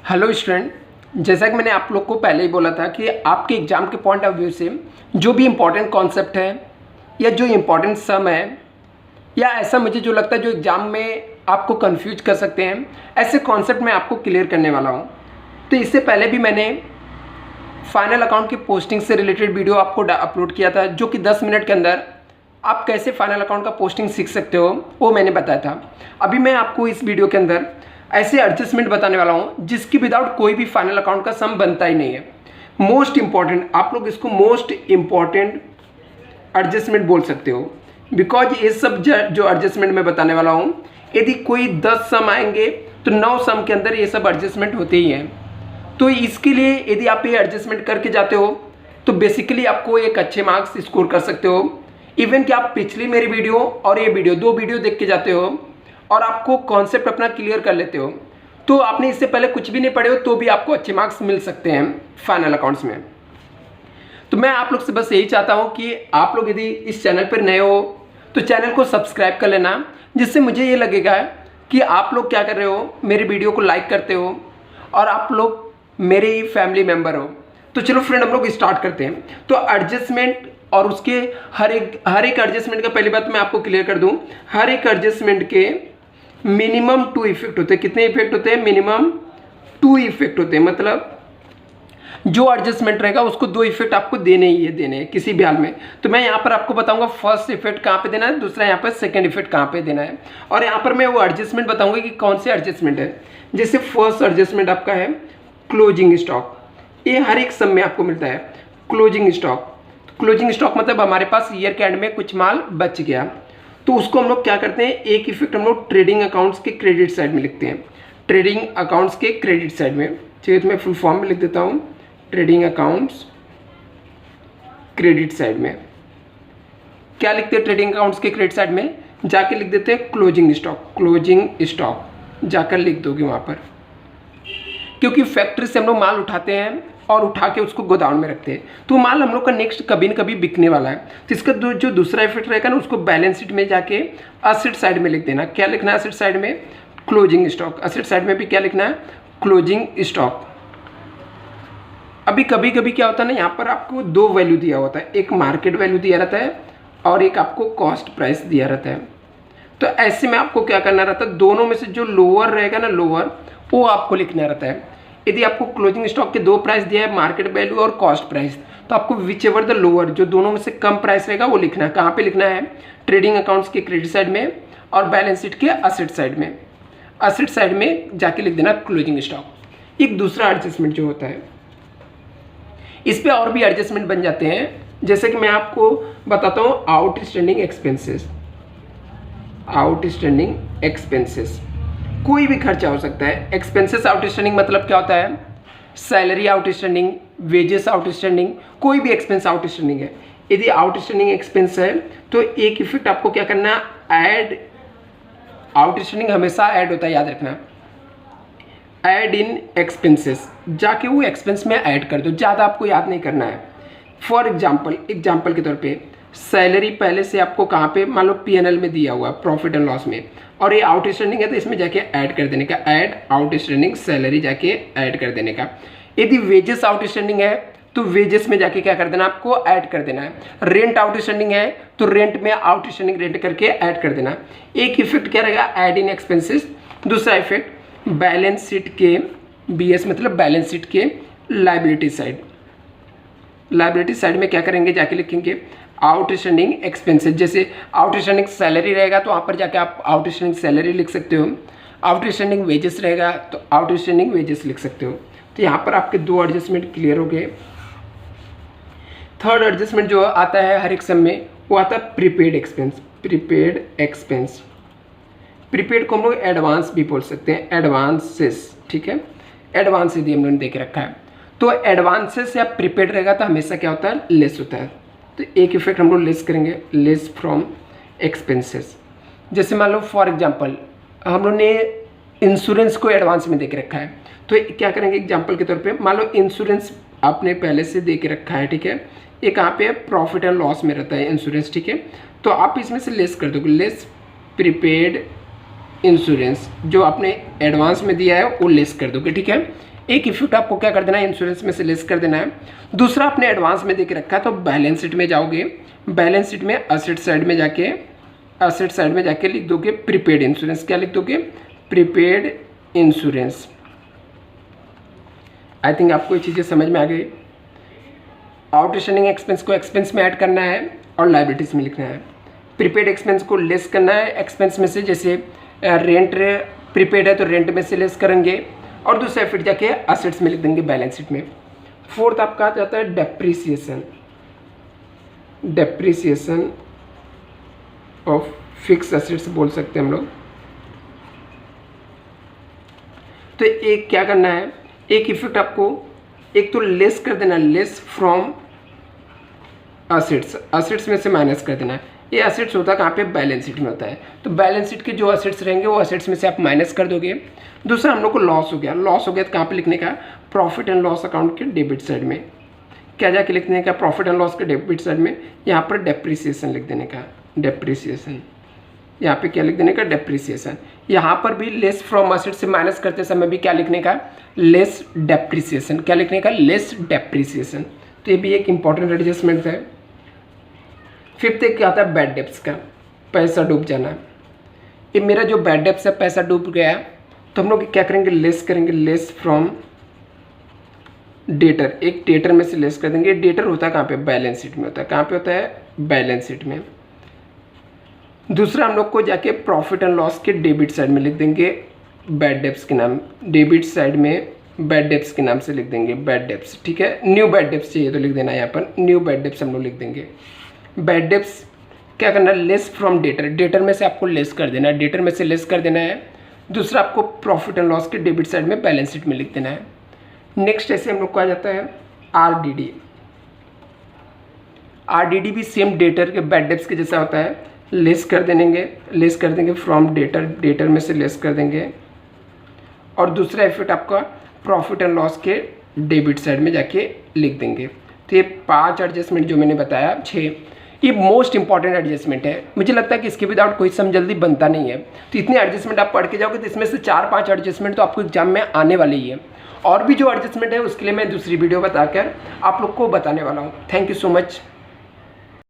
Hello student, जैसा कि मैंने आप लोग को पहले ही बोला था कि आपके एग्ज़ाम के पॉइंट ऑफ व्यू से जो भी इम्पोर्टेंट कॉन्सेप्ट है या जो इम्पोर्टेंट सम है या ऐसा मुझे जो लगता है जो एग्ज़ाम में आपको कंफ्यूज कर सकते हैं, ऐसे कॉन्सेप्ट मैं आपको क्लियर करने वाला हूँ। तो इससे पहले भी मैंने फाइनल अकाउंट की पोस्टिंग से रिलेटेड वीडियो आपको अपलोड किया था, जो कि 10 मिनट के अंदर आप कैसे फाइनल अकाउंट का पोस्टिंग सीख सकते हो वो मैंने बताया था। अभी मैं आपको इस वीडियो के अंदर ऐसे एडजस्टमेंट बताने वाला हूँ जिसकी विदाउट कोई भी फाइनल अकाउंट का सम बनता ही नहीं है। मोस्ट इंपॉर्टेंट, आप लोग इसको मोस्ट इंपॉर्टेंट एडजस्टमेंट बोल सकते हो, बिकॉज ये सब जो एडजस्टमेंट मैं बताने वाला हूँ, यदि कोई 10 सम आएंगे तो 9 सम के अंदर ये सब एडजस्टमेंट होते ही हैं। तो इसके लिए यदि आप ये एडजस्टमेंट करके जाते हो तो बेसिकली आपको एक अच्छे मार्क्स स्कोर कर सकते हो। इवन कि आप पिछली मेरी वीडियो और ये वीडियो, 2 वीडियो देख के जाते हो और आपको कॉन्सेप्ट अपना क्लियर कर लेते हो, तो आपने इससे पहले कुछ भी नहीं पढ़े हो तो भी आपको अच्छे मार्क्स मिल सकते हैं फाइनल अकाउंट्स में। तो मैं आप लोग से बस यही चाहता हूँ कि आप लोग यदि इस चैनल पर नए हो तो चैनल को सब्सक्राइब कर लेना, जिससे मुझे ये लगेगा कि आप लोग क्या कर रहे हो, मेरे वीडियो को लाइक करते हो और आप लोग मेरे ही फैमिली मेम्बर हो। तो चलो फ्रेंड, हम लोग स्टार्ट करते हैं। तो एडजस्टमेंट और उसके हर एक एडजस्टमेंट का पहली बात मैं आपको क्लियर कर दूं, हर एक एडजस्टमेंट के मिनिमम 2 इफेक्ट होते हैं। कितने इफेक्ट होते हैं? मिनिमम 2 इफेक्ट होते हैं। मतलब जो एडजस्टमेंट रहेगा उसको 2 इफेक्ट आपको देने ही देने हैं किसी भी हाल में। तो मैं यहाँ पर आपको बताऊंगा फर्स्ट इफेक्ट कहाँ पे देना है, दूसरा यहाँ पर सेकंड इफेक्ट कहाँ पे देना है, और यहाँ पर मैं वो एडजस्टमेंट बताऊंगा कि कौन से एडजस्टमेंट है। जैसे फर्स्ट एडजस्टमेंट आपका है क्लोजिंग स्टॉक। ये हर एक सम में आपको मिलता है क्लोजिंग स्टॉक। क्लोजिंग स्टॉक मतलब हमारे पास ईयर के एंड में कुछ माल बच गया, तो उसको हम लोग क्या करते हैं, एक इफेक्ट हम लोग ट्रेडिंग अकाउंट्स के क्रेडिट साइड में लिखते हैं। ट्रेडिंग अकाउंट्स के क्रेडिट साइड में, चलिए तो मैं फुल फॉर्म में लिख देता हूँ, ट्रेडिंग अकाउंट्स क्रेडिट साइड में क्या लिखते हैं, ट्रेडिंग अकाउंट्स के क्रेडिट साइड में जाके लिख देते हैं क्लोजिंग स्टॉक। क्लोजिंग स्टॉक जाकर लिख दोगे वहाँ पर, क्योंकि फैक्ट्री से हम लोग माल उठाते हैं और उठा के उसको गोदाम में रखते हैं, तो माल हम लोग का नेक्स्ट कभी न कभी बिकने वाला है। तो इसका जो दूसरा इफेक्ट रहेगा ना, उसको बैलेंस शीट में जाके एसेट साइड में लिख देना। क्या लिखना है एसेट साइड में? Closing stock. एसेट साइड में भी क्या लिखना है? Closing stock. अभी कभी कभी क्या होता है ना, यहाँ पर आपको 2 वैल्यू दिया होता है, एक मार्केट वैल्यू दिया रहता है और एक आपको कॉस्ट प्राइस दिया रहता है। तो ऐसे में आपको क्या करना रहता है, दोनों में से जो लोअर रहेगा ना, लोअर, वो आपको लिखना रहता है। यदि आपको क्लोजिंग स्टॉक के 2 प्राइस दिया है, मार्केट वैल्यू और कॉस्ट प्राइस, तो आपको विच एवर द लोअर, जो दोनों में से कम प्राइस रहेगा वो लिखना है। कहाँ पे लिखना है? ट्रेडिंग अकाउंट्स के क्रेडिट साइड में और बैलेंस शीट के एसेट साइड में। एसेट साइड में जाके लिख देना क्लोजिंग स्टॉक। एक दूसरा एडजस्टमेंट जो होता है, इस पे और भी एडजस्टमेंट बन जाते हैं। जैसे कि मैं आपको बताता हूँ आउटस्टैंडिंग एक्सपेंसेस। आउटस्टैंडिंग एक्सपेंसेस कोई भी खर्चा हो सकता है। एक्सपेंसेस आउटस्टैंडिंग मतलब क्या होता है? सैलरी आउटस्टैंडिंग, वेजेस आउटस्टैंडिंग, कोई भी एक्सपेंस आउटस्टैंडिंग है। यदि आउटस्टैंडिंग एक्सपेंस है तो एक इफेक्ट आपको क्या करना है, ऐड। आउटस्टैंडिंग हमेशा ऐड होता है, याद रखना। ऐड इन एक्सपेंसेस, जाके वो एक्सपेंस में ऐड कर दो, ज़्यादा आपको याद नहीं करना है। फॉर एग्जाम्पल के तौर पे सैलरी पहले से आपको कहाँ पे, मान लो P&L में दिया हुआ, प्रॉफिट एंड लॉस में, और ये आउटस्टैंडिंग है तो इसमें जाके ऐड कर देने का, ऐड आउटस्टैंडिंग सैलरी जाके ऐड कर देने का। यदि वेजेस आउटस्टैंडिंग है तो वेजेस में जाके क्या कर देना, आपको ऐड कर देना है। रेंट आउटस्टैंडिंग है तो रेंट में आउटस्टैंडिंग रेंट करके ऐड कर देना। एक इफेक्ट क्या रहेगा, ऐड इन एक्सपेंसेस। दूसरा इफेक्ट बैलेंस शीट के, BS मतलब बैलेंस शीट के लायबिलिटी साइड। लायबिलिटी साइड में क्या करेंगे, जाके लिखेंगे आउटस्टैंडिंग एक्सपेंसेस। जैसे आउटस्टैंडिंग सैलरी रहेगा तो वहाँ पर जाके आप आउटस्टैंडिंग सैलरी लिख सकते हो। आउटस्टैंडिंग वेजेस रहेगा तो आउटस्टैंडिंग वेजेस लिख सकते हो। तो यहाँ पर आपके 2 एडजस्टमेंट क्लियर हो गए। थर्ड एडजस्टमेंट जो आता है हर एक सम में, वो आता है prepaid expense. Prepaid expense, prepaid को हम लोग एडवांस भी बोल सकते हैं, एडवांसेस, ठीक है। एडवांस यदि हम लोगों ने देख रखा है तो एडवांसेस या प्रीपेड रहेगा तो हमेशा क्या होता है, लेस होता है। तो एक इफेक्ट हम लोग लेस करेंगे, लेस फ्रॉम एक्सपेंसेस। जैसे मान लो फॉर एग्जांपल हम लोग ने इंश्योरेंस को एडवांस में दे के रखा है, तो क्या करेंगे, एग्जांपल के तौर पे मान लो इंश्योरेंस आपने पहले से दे के रखा है, ठीक है। ये कहाँ पे प्रॉफिट एंड लॉस में रहता है इंश्योरेंस, ठीक है। तो आप इसमें से लेस कर दोगे, लेस प्रीपेड इंश्योरेंस जो आपने एडवांस में दिया है वो लेस कर दोगे, ठीक है। एक इफेक्ट आपको क्या कर देना है, इंश्योरेंस में से लेस कर देना है। दूसरा आपने एडवांस में दे के रखा है तो बैलेंस शीट में जाओगे, बैलेंस शीट में असेट साइड में जाके लिख दोगे प्रीपेड इंश्योरेंस। क्या लिख दोगे, प्रीपेड इंश्योरेंस। आई थिंक आपको ये चीज़ें समझ में आ गई। आउटस्टैंडिंग एक्सपेंस को एक्सपेंस में ऐड करना है और लाइबिलिटीज़ में लिखना है। प्रीपेड एक्सपेंस को लेस करना है एक्सपेंस में से, जैसे रेंट प्रीपेड है तो रेंट में से लेस करेंगे, और दूसरा फिर जाके असेट्स में लिख देंगे बैलेंस शीट में। फोर्थ आपका आ जाता है डेप्रिसिएशन ऑफ फिक्स असेट्स बोल सकते हैं हम लोग। तो एक क्या करना है, एक इफेक्ट आपको एक तो लेस कर देना, लेस फ्रॉम असेट्स में से माइनस कर देना है। ये असेट्स होता है कहाँ पे, बैलेंस शीट में होता है। तो बैलेंस शीट के जो असेट्स रहेंगे वो असेट्स में से आप माइनस कर दोगे। दूसरा हम लोग को लॉस हो गया तो कहाँ पे लिखने का, प्रॉफिट एंड लॉस अकाउंट के डेबिट साइड में। क्या जाके लिखने का, प्रॉफिट एंड लॉस के डेबिट साइड में यहाँ पर डेप्रिसिएशन लिख देने का, डेप्रिसिएशन। यहाँ पे क्या लिख देने का, डेप्रिसिएशन। यहाँ पर भी लेस फ्रॉम असेट से माइनस करते समय भी क्या लिखने का, लेस डेप्रिसिएशन। क्या लिखने का, लेस डेप्रिसिएशन। तो ये भी एक इंपॉर्टेंट एडजस्टमेंट है। फिफ्थ एक क्या आता है, बैड डेब्ट्स का, पैसा डूब जाना। ये मेरा जो बैड डेब्ट्स है पैसा डूब गया तो हम लोग क्या करेंगे, लेस करेंगे, लेस फ्रॉम डेटर। एक डेटर में से लेस कर देंगे। डेटर होता है कहाँ पे, बैलेंस शीट में होता है। कहाँ पे होता है, बैलेंस शीट में। दूसरा हम लोग को जाके प्रॉफिट एंड लॉस के डेबिट साइड में लिख देंगे बैड डेब्ट्स के नाम, डेबिट साइड में बैड डेब्ट्स के नाम से लिख देंगे बैड डेब्ट्स, ठीक है। न्यू बैड डेब्ट्स चाहिए तो लिख देना यहाँ पर न्यू बैड डेब्ट्स हम लोग लिख देंगे। बैड डेब्ट्स क्या करना है, लेस फ्रॉम डेटर, डेटर में से आपको लेस कर देना है, डेटर में से लेस कर देना है। दूसरा आपको प्रॉफिट एंड लॉस के डेबिट साइड में बैलेंस शीट में लिख देना है। नेक्स्ट ऐसे हम लोग को आ जाता है आरडीडी। आरडीडी भी सेम डेटर के बैड डेब्ट्स के जैसा होता है, लेस कर देंगे फ्रॉम डेटर, डेटर में से लेस कर देंगे। और दूसरा इफेक्ट आपका प्रॉफिट एंड लॉस के डेबिट साइड में जाके लिख देंगे। तो ये 5 एडजस्टमेंट जो मैंने बताया, 6, ये मोस्ट इंपॉर्टेंट एडजस्टमेंट है। मुझे लगता है कि इसके विदाउट कोई सम जल्दी बनता नहीं है। तो इतने एडजस्टमेंट आप पढ़ के जाओगे तो इसमें से 4-5 एडजस्टमेंट तो आपको एग्जाम में आने वाले ही है। और भी जो एडजस्टमेंट है उसके लिए मैं दूसरी वीडियो बताकर आप लोग को बताने वाला हूँ। Thank you so much.